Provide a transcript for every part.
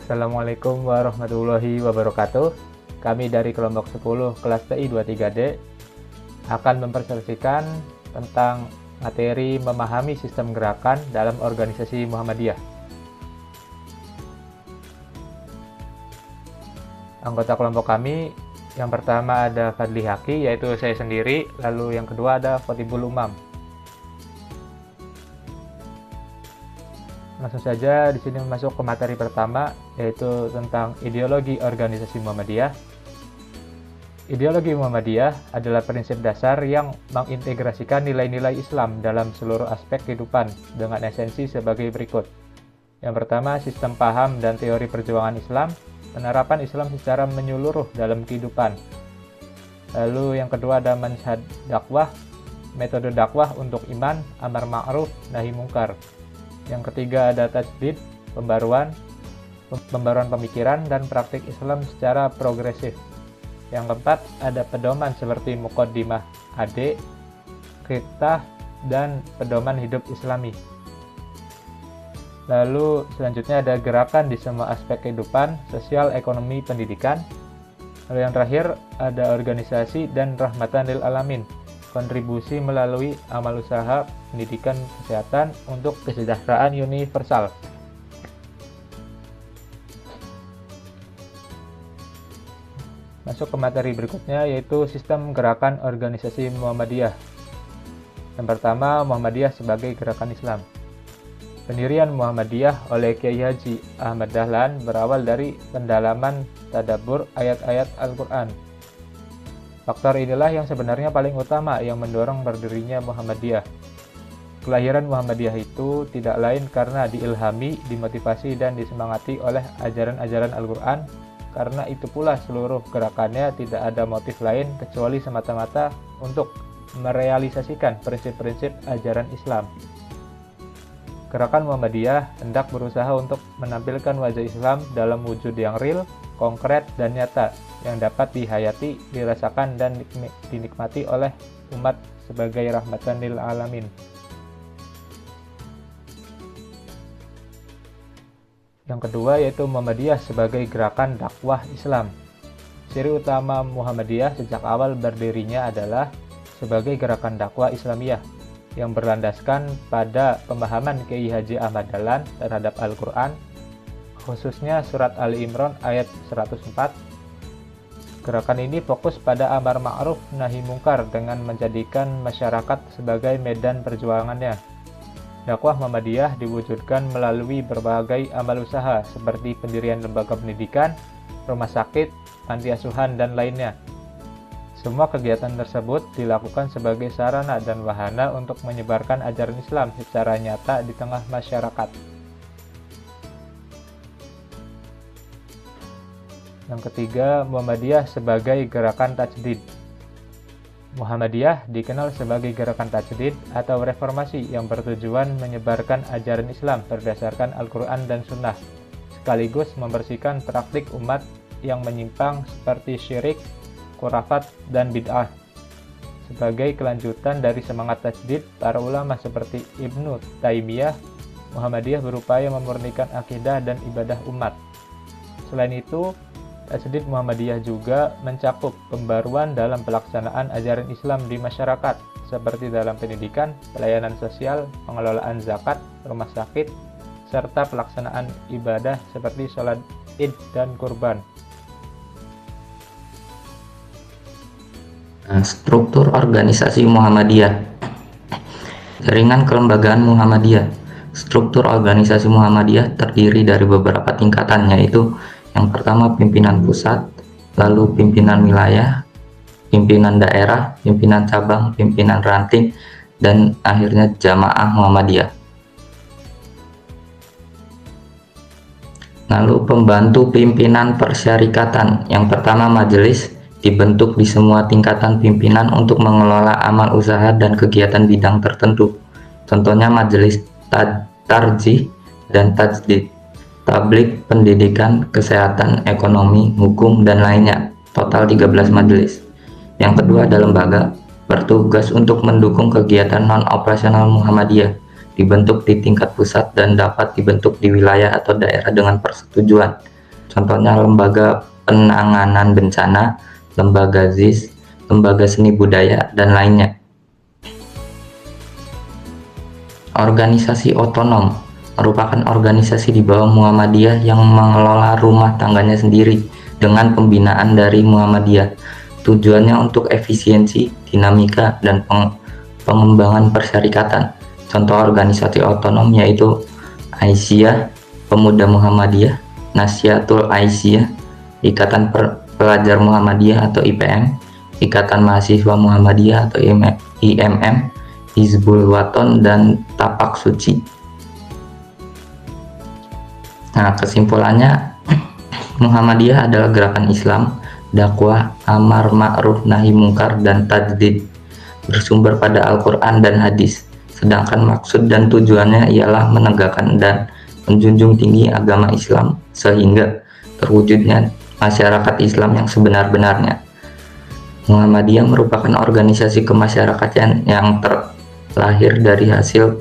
Assalamualaikum warahmatullahi wabarakatuh. Kami dari kelompok 10 kelas TI 23D akan mempresentasikan tentang materi memahami sistem gerakan dalam organisasi Muhammadiyah. Anggota kelompok kami yang pertama ada Fadli Haki, yaitu saya sendiri, lalu yang kedua ada Khotibul Umam. Langsung saja di sini masuk ke materi pertama, yaitu tentang ideologi organisasi Muhammadiyah. Ideologi Muhammadiyah adalah prinsip dasar yang mengintegrasikan nilai-nilai Islam dalam seluruh aspek kehidupan dengan esensi sebagai berikut. Yang pertama, sistem paham dan teori perjuangan Islam, penerapan Islam secara menyeluruh dalam kehidupan. Lalu yang kedua ada manhaj dakwah, metode dakwah untuk iman, amar ma'ruf, nahi mungkar. Yang ketiga ada tajdid, pembaruan pemikiran dan praktik Islam secara progresif. Yang keempat ada pedoman seperti muqaddimah AD, Qibtah, dan pedoman hidup Islami. Lalu selanjutnya ada gerakan di semua aspek kehidupan, sosial, ekonomi, pendidikan. Lalu yang terakhir ada organisasi dan rahmatan lil alamin, kontribusi melalui amal usaha, pendidikan, kesehatan untuk kesejahteraan universal. Masuk ke materi berikutnya, yaitu sistem gerakan organisasi Muhammadiyah. Yang pertama, Muhammadiyah sebagai gerakan Islam. Pendirian Muhammadiyah oleh Kiai Haji Ahmad Dahlan berawal dari pendalaman tadabbur ayat-ayat Al-Quran. Faktor inilah yang sebenarnya paling utama yang mendorong berdirinya Muhammadiyah. Kelahiran Muhammadiyah itu tidak lain karena diilhami, dimotivasi, dan disemangati oleh ajaran-ajaran Al-Quran. Karena itu pula seluruh gerakannya tidak ada motif lain kecuali semata-mata untuk merealisasikan prinsip-prinsip ajaran Islam. Gerakan Muhammadiyah hendak berusaha untuk menampilkan wajah Islam dalam wujud yang real, konkret, dan nyata yang dapat dihayati, dirasakan, dan dinikmati oleh umat sebagai rahmatan lil alamin. Yang kedua yaitu Muhammadiyah sebagai gerakan dakwah Islam. Ciri utama Muhammadiyah sejak awal berdirinya adalah sebagai gerakan dakwah Islamiyah yang berlandaskan pada pemahaman Kiai Haji Ahmad Dahlan terhadap Al-Quran, khususnya surat Ali Imran ayat 104. Gerakan ini fokus pada amar ma'ruf nahi mungkar dengan menjadikan masyarakat sebagai medan perjuangannya. Dakwah Muhammadiyah diwujudkan melalui berbagai amal usaha seperti pendirian lembaga pendidikan, rumah sakit, panti asuhan, dan lainnya. Semua kegiatan tersebut dilakukan sebagai sarana dan wahana untuk menyebarkan ajaran Islam secara nyata di tengah masyarakat. Yang ketiga, Muhammadiyah sebagai gerakan tajdid. Muhammadiyah dikenal sebagai gerakan tajdid atau reformasi yang bertujuan menyebarkan ajaran Islam berdasarkan Al-Quran dan Sunnah, sekaligus membersihkan praktik umat yang menyimpang seperti syirik, khurafat, dan bid'ah. Sebagai kelanjutan dari semangat tajdid, para ulama seperti Ibnu Taimiyah, Muhammadiyah berupaya memurnikan akidah dan ibadah umat. Selain itu, tajdid Muhammadiyah juga mencakup pembaruan dalam pelaksanaan ajaran Islam di masyarakat, seperti dalam pendidikan, pelayanan sosial, pengelolaan zakat, rumah sakit, serta pelaksanaan ibadah seperti sholat Id dan kurban. Struktur organisasi Muhammadiyah. Jaringan kelembagaan Muhammadiyah. Struktur organisasi Muhammadiyah terdiri dari beberapa tingkatan, yaitu yang pertama pimpinan pusat, lalu pimpinan wilayah, pimpinan daerah, pimpinan cabang, pimpinan ranting, dan akhirnya jamaah Muhammadiyah. Lalu pembantu pimpinan persyarikatan. Yang pertama majelis, dibentuk di semua tingkatan pimpinan untuk mengelola amal usaha dan kegiatan bidang tertentu. Contohnya majelis tarjih dan tajdid, tablik, pendidikan, kesehatan, ekonomi, hukum, dan lainnya. Total 13 majelis. Yang kedua ada lembaga, bertugas untuk mendukung kegiatan non-operasional Muhammadiyah, dibentuk di tingkat pusat dan dapat dibentuk di wilayah atau daerah dengan persetujuan. contohnya lembaga penanganan bencana, lembaga ZIS, lembaga seni budaya, dan lainnya. Organisasi otonom merupakan organisasi di bawah Muhammadiyah yang mengelola rumah tangganya sendiri dengan pembinaan dari Muhammadiyah. Tujuannya untuk efisiensi, dinamika, dan pengembangan persyarikatan. Contoh organisasi otonom yaitu Aisyah, Pemuda Muhammadiyah, Nasyatul Aisyah, Ikatan Pelajar Muhammadiyah atau IPM, Ikatan Mahasiswa Muhammadiyah atau IMM, Hizbul Waton, dan Tapak Suci. Nah, kesimpulannya, Muhammadiyah adalah gerakan Islam, dakwah, amar ma'ruf nahi mungkar, dan tajdid, bersumber pada Al-Quran dan hadis. Sedangkan maksud dan tujuannya ialah menegakkan dan menjunjung tinggi agama Islam sehingga terwujudnya masyarakat Islam yang sebenar-benarnya. Muhammadiyah merupakan organisasi kemasyarakatan yang terlahir dari hasil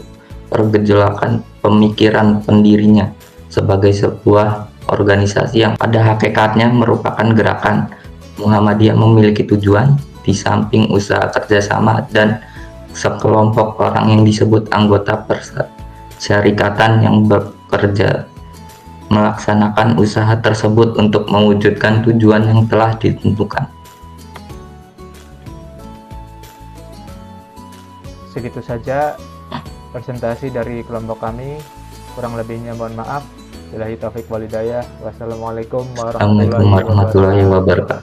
pergejolakan pemikiran pendirinya sebagai sebuah organisasi yang pada hakikatnya merupakan gerakan. Muhammadiyah memiliki tujuan di samping usaha kerjasama dan sekelompok orang yang disebut anggota persyarikatan yang bekerja melaksanakan usaha tersebut untuk mewujudkan tujuan yang telah ditentukan. Segitu saja presentasi dari kelompok kami. Kurang lebihnya mohon maaf. Billahi taufik walhidayah. Wassalamualaikum Assalamualaikum warahmatullahi wabarakatuh.